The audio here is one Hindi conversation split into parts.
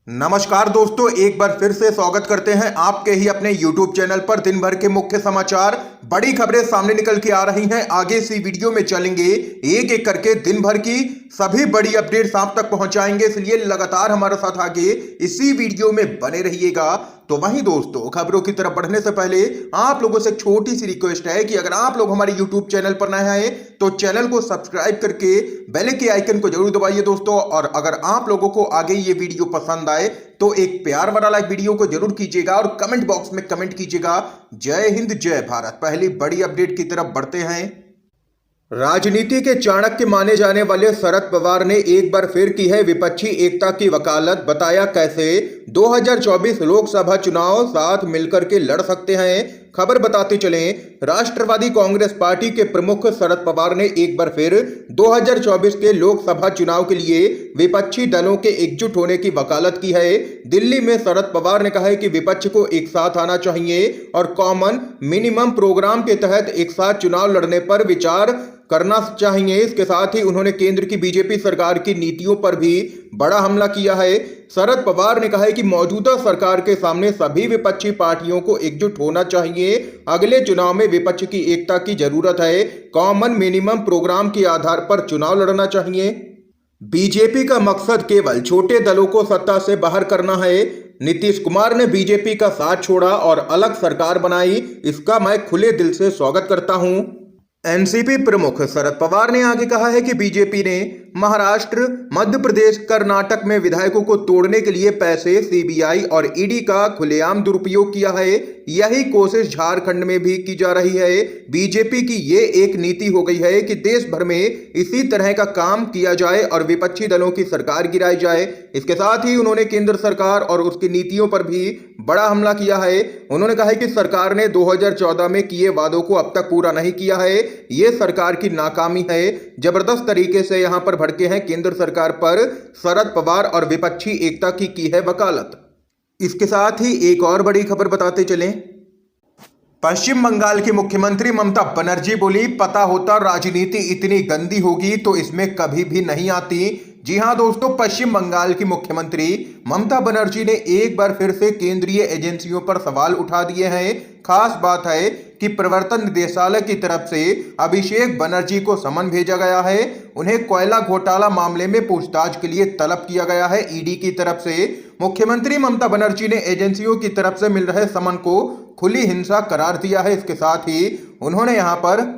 नमस्कार दोस्तों, एक बार फिर से स्वागत करते हैं आपके ही अपने YouTube चैनल पर। दिन भर के मुख्य समाचार, बड़ी खबरें सामने निकल के आ रही हैं। आगे इसी वीडियो में चलेंगे, एक एक करके दिन भर की सभी बड़ी अपडेट्स आप तक पहुंचाएंगे, इसलिए लगातार हमारे साथ आगे इसी वीडियो में बने रहिएगा। तो वहीं दोस्तों, खबरों की तरफ बढ़ने से पहले आप लोगों से एक छोटी सी रिक्वेस्ट है कि अगर आप लोग हमारे YouTube चैनल पर नए हैं तो चैनल को सब्सक्राइब करके बेल के आइकन को जरूर दबाइए दोस्तों। और अगर आप लोगों को आगे ये वीडियो पसंद आए तो एक प्यार भरा लाइक वीडियो को जरूर कीजिएगा और कमेंट बॉक्स में कमेंट कीजिएगा, जय हिंद जय भारत। पहली बड़ी अपडेट की तरफ बढ़ते हैं। राजनीति के चाणक्य माने जाने वाले शरद पवार ने एक बार फिर की है विपक्षी एकता की वकालत। बताया कैसे 2024 लोकसभा चुनाव साथ मिलकर के लड़ सकते हैं। खबर बताते चलें, राष्ट्रवादी कांग्रेस पार्टी के प्रमुख शरद पवार ने एक बार फिर 2024 के लोकसभा चुनाव के लिए विपक्षी दलों के एकजुट होने की वकालत की है। दिल्ली में शरद पवार ने कहा है कि विपक्ष को एक साथ आना चाहिए और कॉमन मिनिमम प्रोग्राम के तहत एक साथ चुनाव लड़ने पर विचार करना चाहिए। इसके साथ ही उन्होंने केंद्र की बीजेपी सरकार की नीतियों पर भी बड़ा हमला किया है। शरद पवार ने कहा है कि मौजूदा सरकार के सामने सभी विपक्षी पार्टियों को एकजुट होना चाहिए। अगले चुनाव में विपक्ष की एकता की जरूरत है। कॉमन मिनिमम प्रोग्राम के आधार पर चुनाव लड़ना चाहिए। बीजेपी का मकसद केवल छोटे दलों को सत्ता से बाहर करना है। नीतीश कुमार ने बीजेपी का साथ छोड़ा और अलग सरकार बनाई, इसका मैं खुले दिल से स्वागत करता हूं। एनसीपी प्रमुख शरद पवार ने आगे कहा है कि बीजेपी ने महाराष्ट्र, मध्य प्रदेश, कर्नाटक में विधायकों को तोड़ने के लिए पैसे, सीबीआई और ईडी का खुलेआम दुरुपयोग किया है। यही कोशिश झारखंड में भी की जा रही है। बीजेपी की ये एक नीति हो गई है कि देश भर में इसी तरह का काम किया जाए और विपक्षी दलों की सरकार गिराई जाए। इसके साथ ही उन्होंने केंद्र सरकार और उसकी नीतियों पर भी बड़ा हमला किया है। उन्होंने कहा है कि सरकार ने 2014 में किए वादों को अब तक पूरा नहीं किया है, ये सरकार की नाकामी है। जबरदस्त तरीके से यहां पर भड़के हैं केंद्र सरकार पर शरद पवार और विपक्षी एकता की है वकालत। इसके साथ ही एक और बड़ी खबर बताते चलें। पश्चिम बंगाल की मुख्यमंत्री ममता बनर्जी बोली, पता होता राजनीति इतनी गंदी होगी तो इसमें कभी भी नहीं आती। जी हां दोस्तों, पश्चिम बंगाल की मुख्यमंत्री ममता बनर्जी ने एक बार फिर से केंद्रीय एजेंसियों पर सवाल उठा दिए हैं। खास बात है कि प्रवर्तन निदेशालय की तरफ से अभिषेक बनर्जी को समन भेजा गया है। उन्हें कोयला घोटाला मामले में पूछताछ के लिए तलब किया गया है ईडी की तरफ से। मुख्यमंत्री ममता बनर्जी ने एजेंसियों की तरफ से मिल रहे समन को खुली हिंसा करार दिया है। इसके साथ ही उन्होंने यहां पर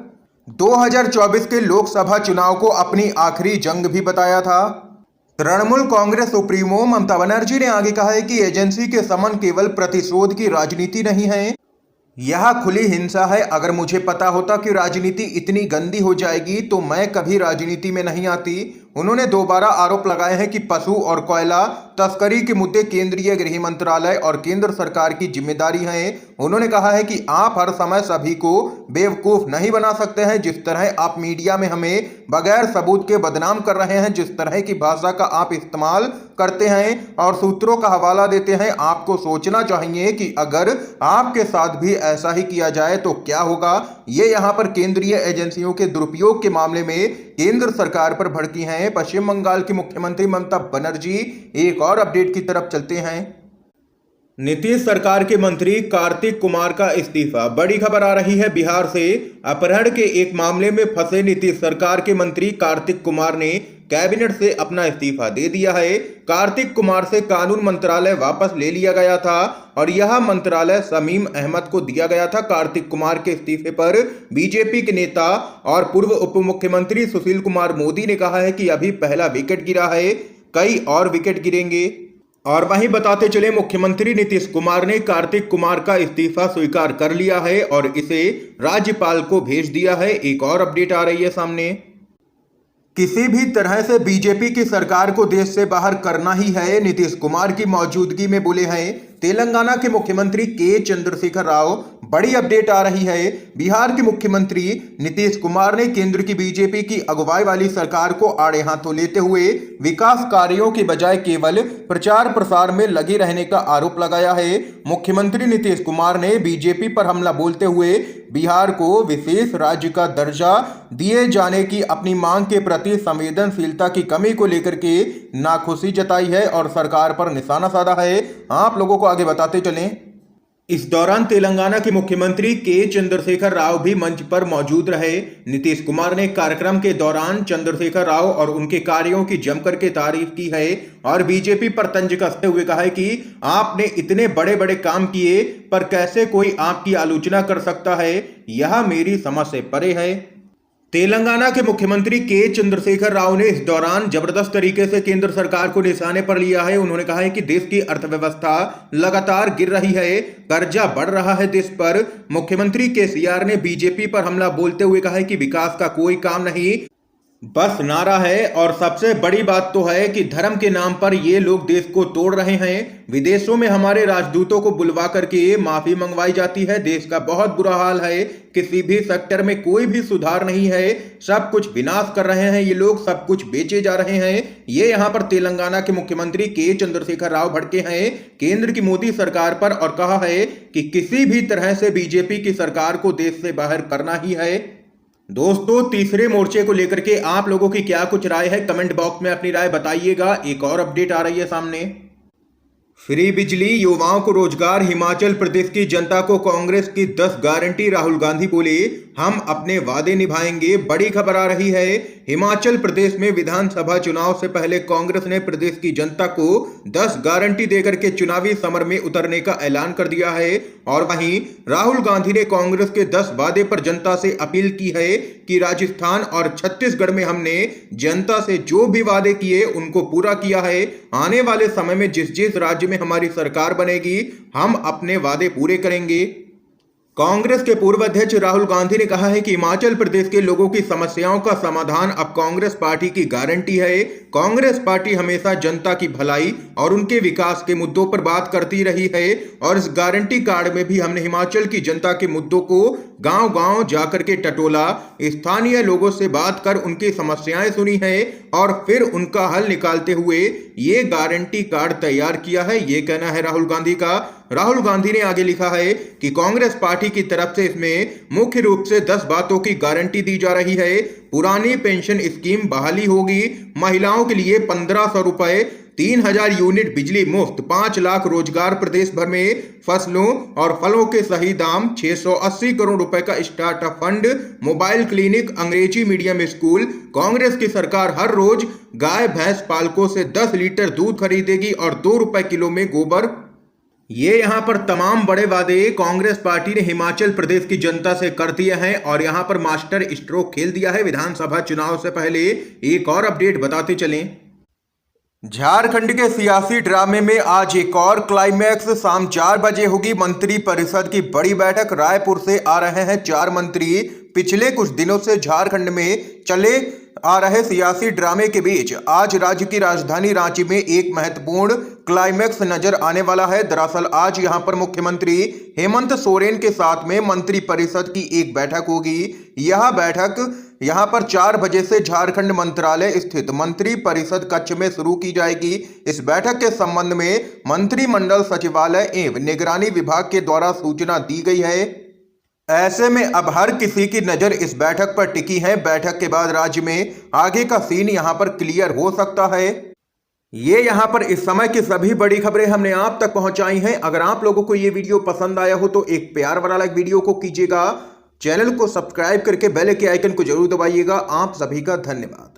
2024 के लोकसभा चुनाव को अपनी आखिरी जंग भी बताया था। तृणमूल कांग्रेस सुप्रीमो ममता बनर्जी ने आगे कहा है कि एजेंसी के समन केवल प्रतिशोध की राजनीति नहीं है, यह खुली हिंसा है। अगर मुझे पता होता कि राजनीति इतनी गंदी हो जाएगी तो मैं कभी राजनीति में नहीं आती। उन्होंने दोबारा आरोप लगाए हैं कि पशु और कोयला तस्करी के मुद्दे केंद्रीय गृह मंत्रालय और केंद्र सरकार की जिम्मेदारी है। उन्होंने कहा है कि आप हर समय सभी को बेवकूफ नहीं बना सकते हैं। जिस तरह आप मीडिया में हमें बगैर सबूत के बदनाम कर रहे हैं, जिस तरह की भाषा का आप इस्तेमाल करते हैं और सूत्रों का हवाला देते हैं, आपको सोचना चाहिए कि अगर आपके साथ भी ऐसा ही किया जाए तो क्या होगा। ये यहाँ पर केंद्रीय एजेंसियों के दुरुपयोग के मामले में केंद्र सरकार पर भड़की हैं पश्चिम बंगाल की मुख्यमंत्री ममता बनर्जी। एक और अपडेट की तरफ चलते हैं। नीतीश सरकार के मंत्री कार्तिक कुमार का इस्तीफा। बड़ी खबर आ रही है बिहार से। अपहरण के एक मामले में फंसे नीतीश सरकार के मंत्री कार्तिक कुमार ने कैबिनेट से अपना इस्तीफा दे दिया है। कार्तिक कुमार से कानून मंत्रालय वापस ले लिया गया था और यह मंत्रालय शमीम अहमद को दिया गया था। कार्तिक कुमार के इस्तीफे पर बीजेपी के नेता और पूर्व उप मुख्यमंत्री सुशील कुमार मोदी ने कहा है कि अभी पहला विकेट गिरा है, कई और विकेट गिरेंगे। और वहीं बताते चले, मुख्यमंत्री नीतीश कुमार ने कार्तिक कुमार का इस्तीफा स्वीकार कर लिया है और इसे राज्यपाल को भेज दिया है। एक और अपडेट आ रही है सामने। किसी भी तरह से बीजेपी की सरकार को देश से बाहर करना ही है, नीतीश कुमार की मौजूदगी में बोले हैं तेलंगाना के मुख्यमंत्री के चंद्रशेखर राव बड़ी अपडेट आ रही है। बिहार के मुख्यमंत्री नीतीश कुमार ने केंद्र की बीजेपी की अगुवाई वाली सरकार को आड़े हाथों लेते हुए विकास कार्यों की बजाय केवल प्रचार प्रसार में लगे रहने का आरोप लगाया है। मुख्यमंत्री नीतीश कुमार ने बीजेपी पर हमला बोलते हुए बिहार को विशेष राज्य का दर्जा दिए जाने की अपनी मांग के प्रति संवेदनशीलता की कमी को लेकर के नाखुशी जताई है और सरकार पर निशाना साधा है। आप लोगों को आगे बताते चलें। इस दौरान तेलंगाना के मुख्यमंत्री के चंद्रशेखर राव भी मंच पर मौजूद रहे। नीतीश कुमार ने कार्यक्रम के दौरान चंद्रशेखर राव और उनके कार्यों की जमकर के तारीफ की है और बीजेपी पर तंज कसते हुए कहा है कि आपने इतने बड़े बड़े काम किए पर कैसे कोई आपकी आलोचना कर सकता है, यह मेरी समझ से परे है। तेलंगाना के मुख्यमंत्री के चंद्रशेखर राव ने इस दौरान जबरदस्त तरीके से केंद्र सरकार को निशाने पर लिया है। उन्होंने कहा है कि देश की अर्थव्यवस्था लगातार गिर रही है, कर्जा बढ़ रहा है देश पर। मुख्यमंत्री केसीआर ने बीजेपी पर हमला बोलते हुए कहा है कि विकास का कोई काम नहीं, बस नारा है। और सबसे बड़ी बात तो है कि धर्म के नाम पर ये लोग देश को तोड़ रहे हैं। विदेशों में हमारे राजदूतों को बुलवा करके माफी मंगवाई जाती है। देश का बहुत बुरा हाल है, किसी भी सेक्टर में कोई भी सुधार नहीं है, सब कुछ विनाश कर रहे हैं ये लोग, सब कुछ बेचे जा रहे हैं। ये यहाँ पर तेलंगाना के मुख्यमंत्री के चंद्रशेखर राव भड़के हैं केंद्र की मोदी सरकार पर और कहा है कि किसी भी तरह से बीजेपी की सरकार को देश से बाहर करना ही है। दोस्तों, तीसरे मोर्चे को लेकर के आप लोगों की क्या कुछ राय है, कमेंट बॉक्स में अपनी राय बताइएगा। एक और अपडेट आ रही है सामने। फ्री बिजली, युवाओं को रोजगार, हिमाचल प्रदेश की जनता को कांग्रेस की 10 गारंटी। राहुल गांधी बोले हम अपने वादे निभाएंगे। बड़ी खबर आ रही है। हिमाचल प्रदेश में विधानसभा चुनाव से पहले कांग्रेस ने प्रदेश की जनता को 10 गारंटी देकर के चुनावी समर में उतरने का ऐलान कर दिया है। और वहीं राहुल गांधी ने कांग्रेस के 10 वादे पर जनता से अपील की है कि राजस्थान और छत्तीसगढ़ में हमने जनता से जो भी वादे किए उनको पूरा किया है। आने वाले समय में जिस जिस राज्य में हमारी सरकार बनेगी हम अपने वादे पूरे करेंगे। कांग्रेस के पूर्व अध्यक्ष राहुल गांधी ने कहा है कि हिमाचल प्रदेश के लोगों की समस्याओं का समाधान अब कांग्रेस पार्टी की गारंटी है। कांग्रेस पार्टी हमेशा जनता की भलाई और उनके विकास के मुद्दों पर बात करती रही है और इस गारंटी कार्ड में भी हमने हिमाचल की जनता के मुद्दों को गांव-गांव जाकर के टटोला, स्थानीय लोगों से बात कर उनकी समस्याएं सुनी है और फिर उनका हल निकालते हुए ये गारंटी कार्ड तैयार किया है। ये कहना है राहुल गांधी का। राहुल गांधी ने आगे लिखा है कि कांग्रेस पार्टी की तरफ से इसमें मुख्य रूप से 10 बातों की गारंटी दी जा रही है। पुरानी पेंशन स्कीम बहाली होगी, महिलाओं के लिए 1500 रुपए, 3000 यूनिट बिजली मुफ्त, 5 लाख रोजगार प्रदेश भर में, फसलों और फलों के सही दाम, 680 करोड़ रुपए का स्टार्टअप फंड, मोबाइल क्लिनिक, अंग्रेजी मीडियम स्कूल। कांग्रेस की सरकार हर रोज गाय भैंस पालकों से 10 लीटर दूध खरीदेगी और 2 रुपए किलो में गोबर। ये यहाँ पर तमाम बड़े वादे कांग्रेस पार्टी ने हिमाचल प्रदेश की जनता से कर दिए हैं और यहाँ पर मास्टर स्ट्रोक खेल दिया है विधानसभा चुनाव से पहले। एक और अपडेट बताते चलें। झारखंड के सियासी ड्रामे में आज एक और क्लाइमैक्स। शाम 4 बजे होगी मंत्री परिषद की बड़ी बैठक। रायपुर से आ रहे हैं 4 मंत्री। पिछले कुछ दिनों से झारखंड में चले आ रहे सियासी ड्रामे के बीच आज राज्य की राजधानी रांची में एक महत्वपूर्ण क्लाइमैक्स नजर आने वाला है। दरअसल आज यहां पर मुख्यमंत्री हेमंत सोरेन के साथ में मंत्री परिषद की एक बैठक होगी। यह बैठक यहां पर 4 बजे से झारखंड मंत्रालय स्थित मंत्री परिषद कक्ष में शुरू की जाएगी। इस बैठक के संबंध में मंत्रिमंडल सचिवालय एवं निगरानी विभाग के द्वारा सूचना दी गई है। ऐसे में अब हर किसी की नजर इस बैठक पर टिकी है। बैठक के बाद राज्य में आगे का सीन यहां पर क्लियर हो सकता है। ये यहां पर इस समय की सभी बड़ी खबरें हमने आप तक पहुंचाई हैं। अगर आप लोगों को ये वीडियो पसंद आया हो तो एक प्यार वाला लाइक वीडियो को कीजिएगा। चैनल को सब्सक्राइब करके बेल के आइकन को जरूर दबाइएगा। आप सभी का धन्यवाद।